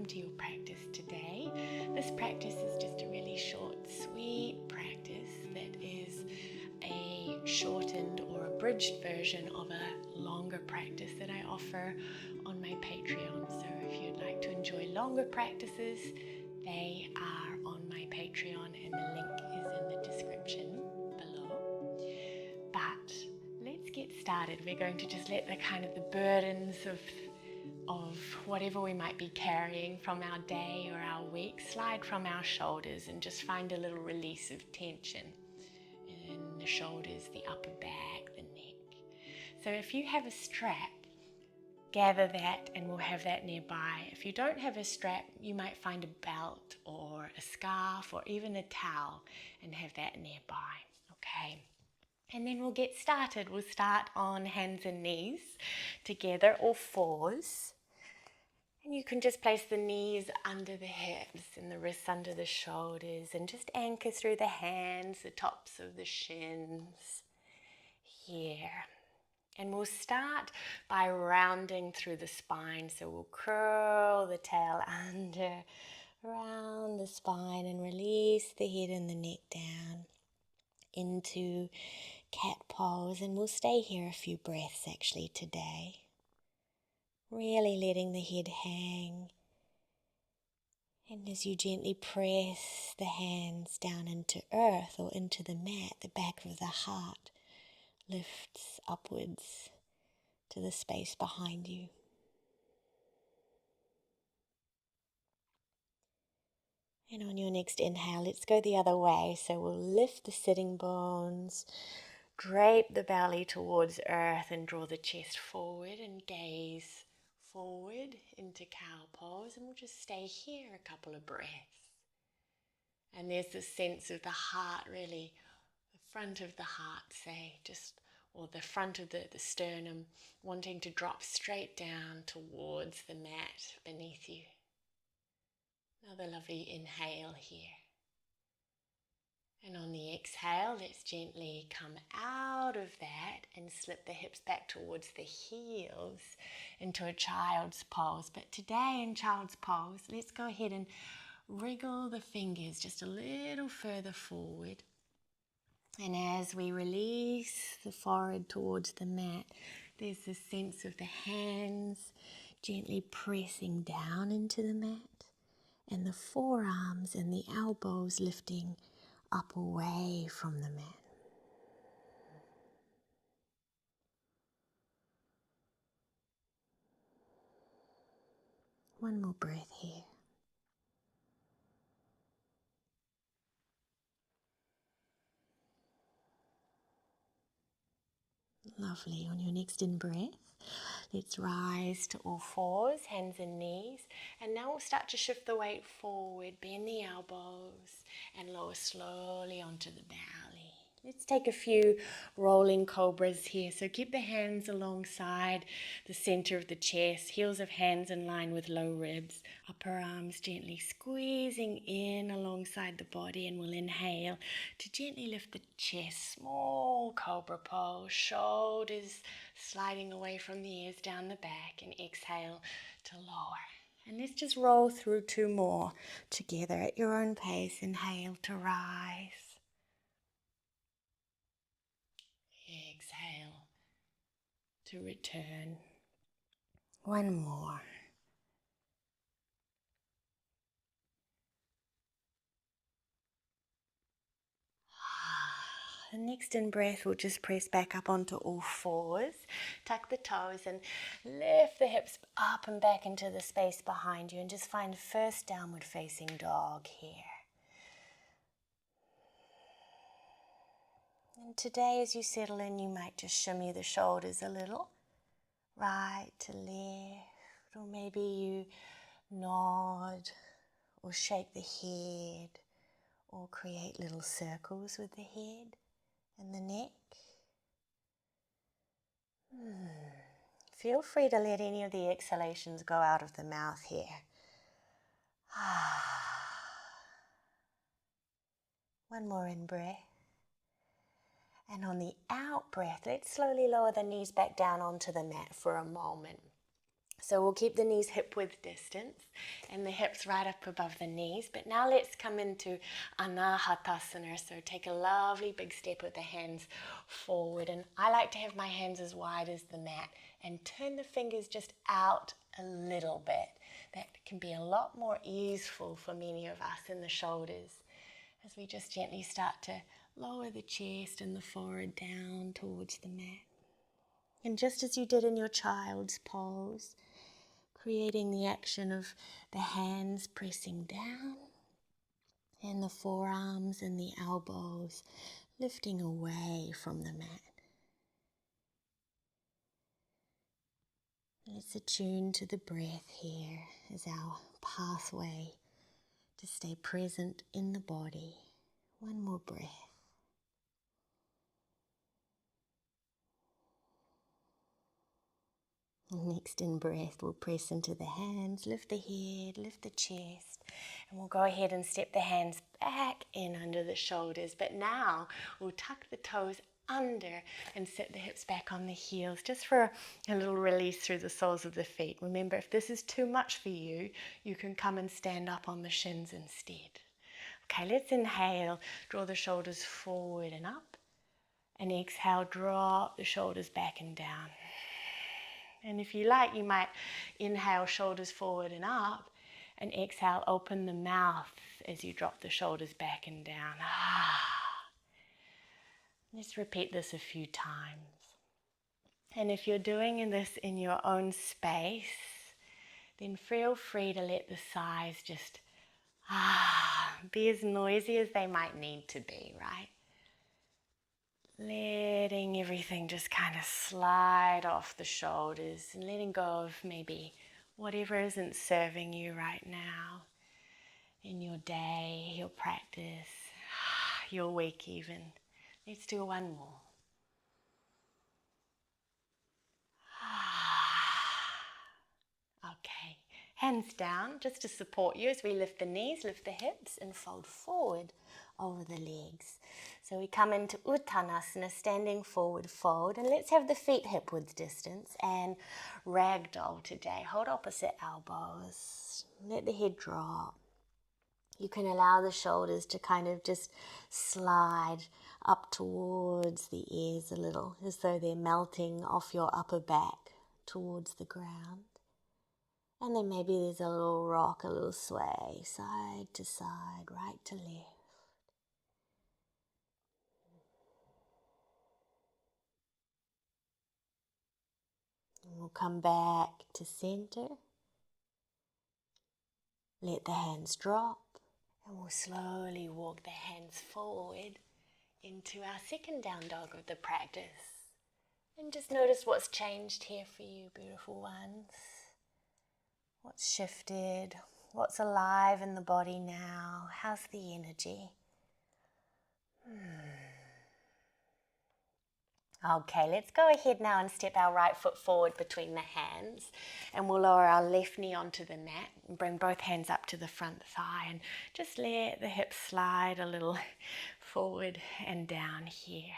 to your practice today. This practice is just a really short, sweet practice that is a shortened or abridged version of a longer practice that I offer on my Patreon. So if you'd like to enjoy longer practices, they are on my Patreon and the link is in the description below. But let's get started. We're going to just let the burdens of whatever we might be carrying from our day or our week slide from our shoulders and just find a little release of tension in the shoulders, the upper back, the neck. So if you have a strap, gather that and we'll have that nearby. If you don't have a strap, you might find a belt or a scarf or even a towel and have that nearby. Okay. And then we'll get started. We'll start on hands and knees together or fours. And you can just place the knees under the hips and the wrists under the shoulders and just anchor through the hands, the tops of the shins here. And we'll start by rounding through the spine. So we'll curl the tail under, round the spine and release the head and the neck down into cat pose. And we'll stay here a few breaths actually today. Really letting the head hang. And as you gently press the hands down into earth or into the mat, the back of the heart lifts upwards to the space behind you. And on your next inhale, let's go the other way. So we'll lift the sitting bones, drape the belly towards earth and draw the chest forward and gaze forward into cow pose. And we'll just stay here a couple of breaths. And there's this sense of the heart really, the front of the heart, say, or the front of the sternum, wanting to drop straight down towards the mat beneath you. Another lovely inhale here. And on the exhale, let's gently come out of that and slip the hips back towards the heels into a child's pose. But today in child's pose, let's go ahead and wriggle the fingers just a little further forward. And as we release the forehead towards the mat, there's this sense of the hands gently pressing down into the mat and the forearms and the elbows lifting up away from the mat. One more breath here. Lovely. On your next in-breath, let's rise to all fours, hands and knees. And now we'll start to shift the weight forward, bend the elbows and lower slowly onto the belly. Let's take a few rolling cobras here. So keep the hands alongside the center of the chest, heels of hands in line with low ribs, upper arms gently squeezing in alongside the body, and we'll inhale to gently lift the chest, small cobra pose, shoulders sliding away from the ears down the back, and exhale to lower. And let's just roll through two more together at your own pace. Inhale to rise. Exhale to return. One more. The next in-breath, we'll just press back up onto all fours, tuck the toes and lift the hips up and back into the space behind you and just find first downward facing dog here. And today as you settle in, you might just shimmy the shoulders a little, right to left, or maybe you nod or shake the head or create little circles with the head and the neck. Feel free to let any of the exhalations go out of the mouth here. One more in-breath. And on the out breath, let's slowly lower the knees back down onto the mat for a moment. So we'll keep the knees hip-width distance and the hips right up above the knees. But now let's come into Anahatasana. So take a lovely big step with the hands forward. And I like to have my hands as wide as the mat and turn the fingers just out a little bit. That can be a lot more easeful for many of us in the shoulders as we just gently start to lower the chest and the forehead down towards the mat. And just as you did in your child's pose, creating the action of the hands pressing down and the forearms and the elbows lifting away from the mat. Let's attune to the breath here as our pathway to stay present in the body. One more breath. Next in breath, we'll press into the hands, lift the head, lift the chest, and we'll go ahead and step the hands back in under the shoulders. But now we'll tuck the toes under and sit the hips back on the heels just for a little release through the soles of the feet. Remember, if this is too much for you, you can come and stand up on the shins instead. Okay, let's inhale, draw the shoulders forward and up, and exhale, drop the shoulders back and down. And if you like, you might inhale, shoulders forward and up, and exhale, open the mouth as you drop the shoulders back and down. Let's repeat this a few times. And if you're doing this in your own space, then feel free to let the sighs just be as noisy as they might need to be, right? Letting everything just kind of slide off the shoulders and letting go of maybe whatever isn't serving you right now in your day, your practice, your week even. Let's do one more. Okay, hands down just to support you as we lift the knees, lift the hips and fold forward over the legs. So we come into Uttanasana, standing forward fold, and let's have the feet hip width distance and ragdoll today. Hold opposite elbows, let the head drop. You can allow the shoulders to kind of just slide up towards the ears a little, as though they're melting off your upper back towards the ground. And then maybe there's a little rock, a little sway, side to side, right to left. And we'll come back to center. Let the hands drop. And we'll slowly walk the hands forward into our second down dog of the practice. And just notice what's changed here for you, beautiful ones. What's shifted? What's alive in the body now? How's the energy? Okay, let's go ahead now and step our right foot forward between the hands, and we'll lower our left knee onto the mat and bring both hands up to the front thigh and just let the hips slide a little forward and down here.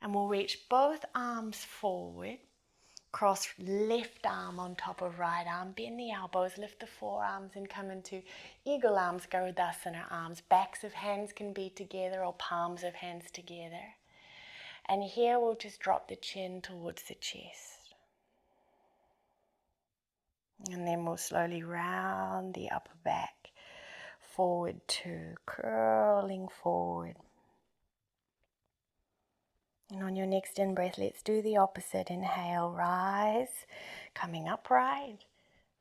And we'll reach both arms forward, cross left arm on top of right arm, bend the elbows, lift the forearms and come into eagle arms, Garudasana arms. Backs of hands can be together or palms of hands together. And here we'll just drop the chin towards the chest. And then we'll slowly round the upper back, forward too, curling forward. And on your next in-breath, let's do the opposite. Inhale, rise, coming upright,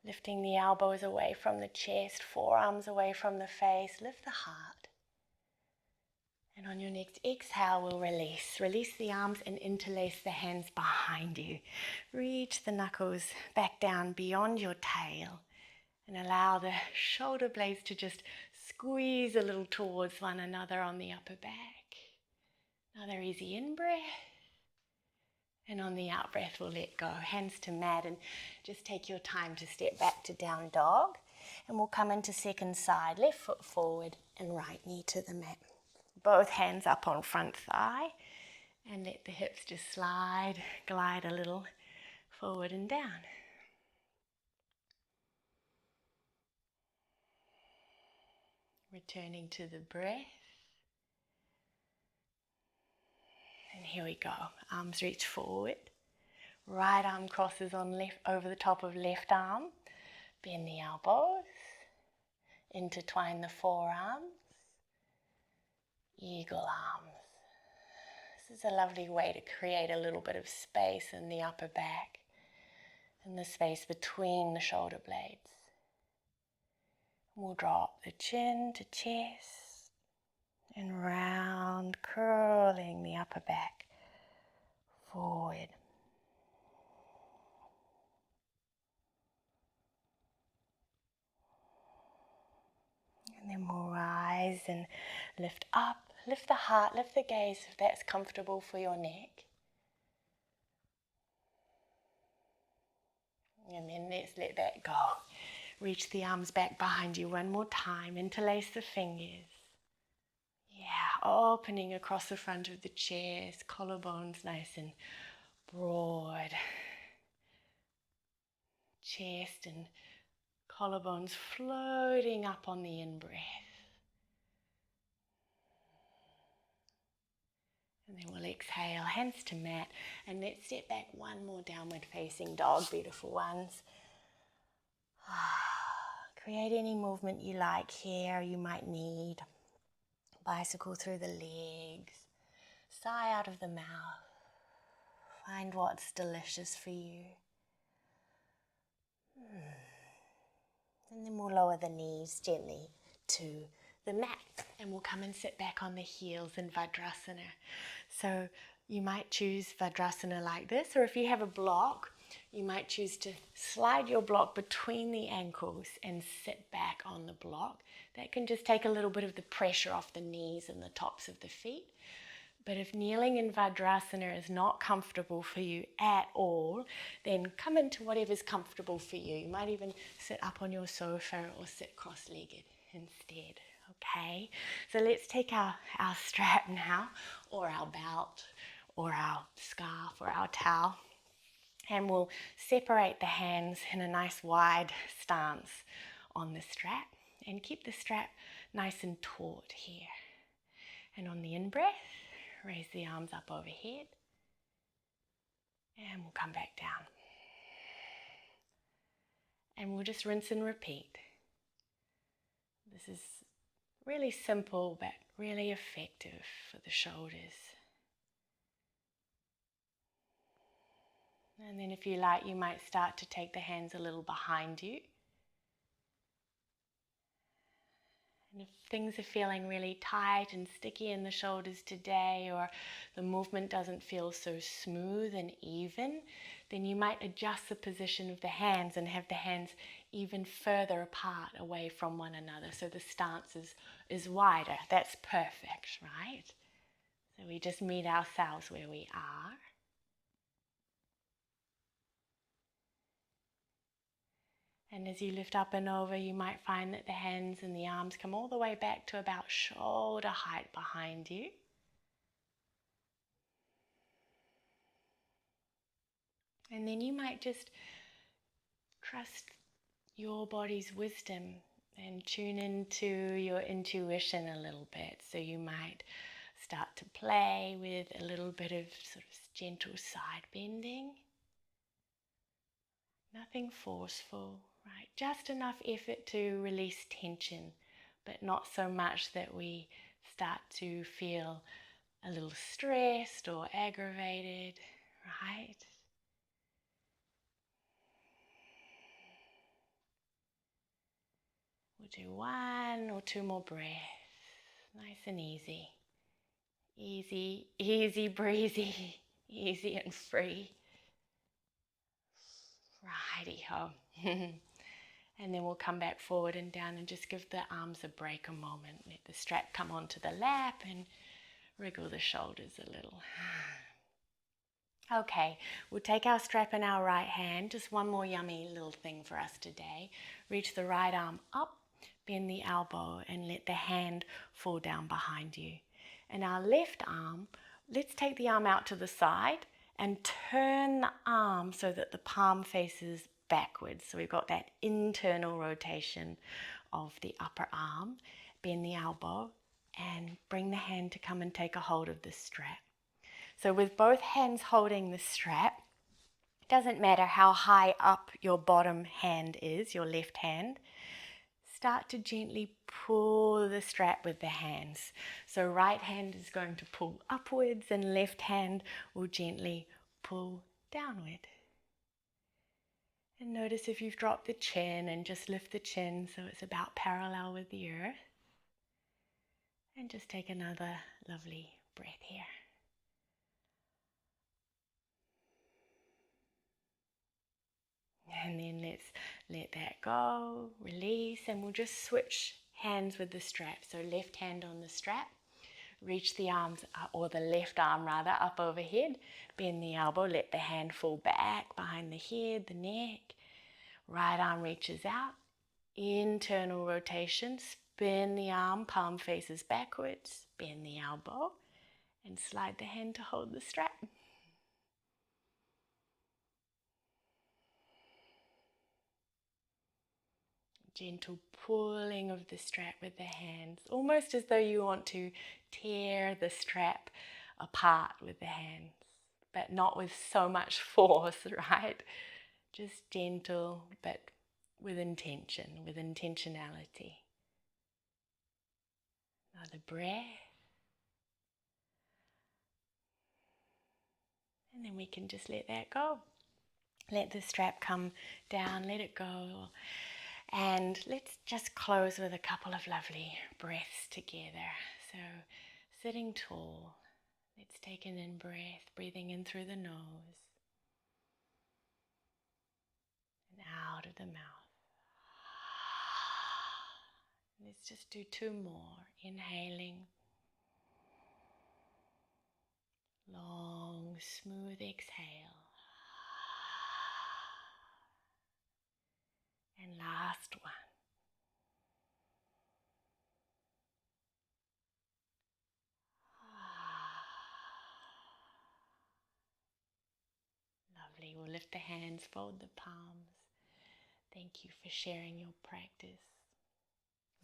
lifting the elbows away from the chest, forearms away from the face, lift the heart. And on your next exhale, we'll release. Release the arms and interlace the hands behind you. Reach the knuckles back down beyond your tail and allow the shoulder blades to just squeeze a little towards one another on the upper back. Another easy in-breath. And on the out-breath, we'll let go. Hands to mat and just take your time to step back to down dog. And we'll come into second side, left foot forward and right knee to the mat. Both hands up on front thigh and let the hips just slide, glide a little forward and down. Returning to the breath. And here we go. Arms reach forward. Right arm crosses on left over the top of left arm. Bend the elbows. Intertwine the forearms. Eagle arms. This is a lovely way to create a little bit of space in the upper back and the space between the shoulder blades. We'll drop the chin to chest and round, curling the upper back forward. And then we'll rise and lift up, lift the heart, lift the gaze if that's comfortable for your neck. And then let's let that go. Reach the arms back behind you one more time. Interlace the fingers. Yeah, opening across the front of the chest. Collarbones nice and broad. Chest and collarbones floating up on the in-breath. And then we'll exhale, hands to mat. And let's step back one more downward facing dog, beautiful ones. Create any movement you like here, you might need. Bicycle through the legs, sigh out of the mouth. Find what's delicious for you. And then we'll lower the knees gently to the mat and we'll come and sit back on the heels in Vajrasana. So you might choose Vajrasana like this, or if you have a block, you might choose to slide your block between the ankles and sit back on the block. That can just take a little bit of the pressure off the knees and the tops of the feet. But if kneeling in Vajrasana is not comfortable for you at all, then come into whatever's comfortable for you. You might even sit up on your sofa or sit cross-legged instead. Okay, so let's take our strap now, or our belt, or our scarf, or our towel. And we'll separate the hands in a nice wide stance on the strap and keep the strap nice and taut here. And on the in-breath, raise the arms up overhead and we'll come back down. And we'll just rinse and repeat. This is really simple but really effective for the shoulders. And then if you like, you might start to take the hands a little behind you. And if things are feeling really tight and sticky in the shoulders today, or the movement doesn't feel so smooth and even, then you might adjust the position of the hands and have the hands even further apart away from one another. So the stance is wider. That's perfect, right? So we just meet ourselves where we are. And as you lift up and over, you might find that the hands and the arms come all the way back to about shoulder height behind you. And then you might just trust your body's wisdom and tune into your intuition a little bit. So you might start to play with a little bit of sort of gentle side bending. Nothing forceful. Right, just enough effort to release tension, but not so much that we start to feel a little stressed or aggravated, right? We'll do one or two more breaths, nice and easy. Easy, easy breezy, easy and free. Righty-ho. And then we'll come back forward and down and just give the arms a break a moment. Let the strap come onto the lap and wriggle the shoulders a little. Okay, we'll take our strap in our right hand. Just one more yummy little thing for us today. Reach the right arm up, bend the elbow and let the hand fall down behind you. And our left arm, let's take the arm out to the side and turn the arm so that the palm faces backwards. So we've got that internal rotation of the upper arm. Bend the elbow and bring the hand to come and take a hold of the strap. So with both hands holding the strap, it doesn't matter how high up your bottom hand is, your left hand, start to gently pull the strap with the hands. So right hand is going to pull upwards and left hand will gently pull downward. And notice if you've dropped the chin, and just lift the chin so it's about parallel with the earth. And just take another lovely breath here. And then let's let that go, release, and we'll just switch hands with the strap. So left hand on the strap, reach the arms, or the left arm rather, up overhead, bend the elbow, let the hand fall back behind the head, the neck. Right arm reaches out, internal rotation, spin the arm, palm faces backwards, bend the elbow, and slide the hand to hold the strap. Gentle pulling of the strap with the hands, almost as though you want to tear the strap apart with the hands, but not with so much force, right? Just gentle, but with intention, with intentionality. Another breath. And then we can just let that go. Let the strap come down, let it go. And let's just close with a couple of lovely breaths together. So sitting tall, let's take an in breath, breathing in through the nose and out of the mouth. Let's just do 2 more. Inhaling. Long, smooth exhale. And last one. Lovely. We'll lift the hands, fold the palms. Thank you for sharing your practice.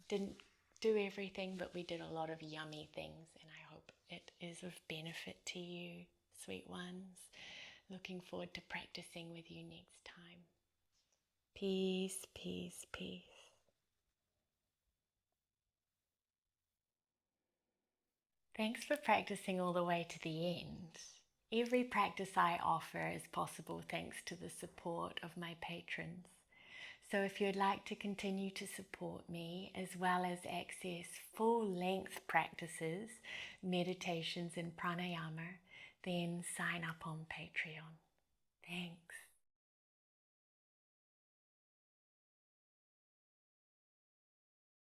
Didn't do everything, but we did a lot of yummy things, and I hope it is of benefit to you, sweet ones. Looking forward to practicing with you next time. Peace, peace, peace. Thanks for practicing all the way to the end. Every practice I offer is possible thanks to the support of my patrons. So if you'd like to continue to support me, as well as access full-length practices, meditations and pranayama, then sign up on Patreon. Thanks.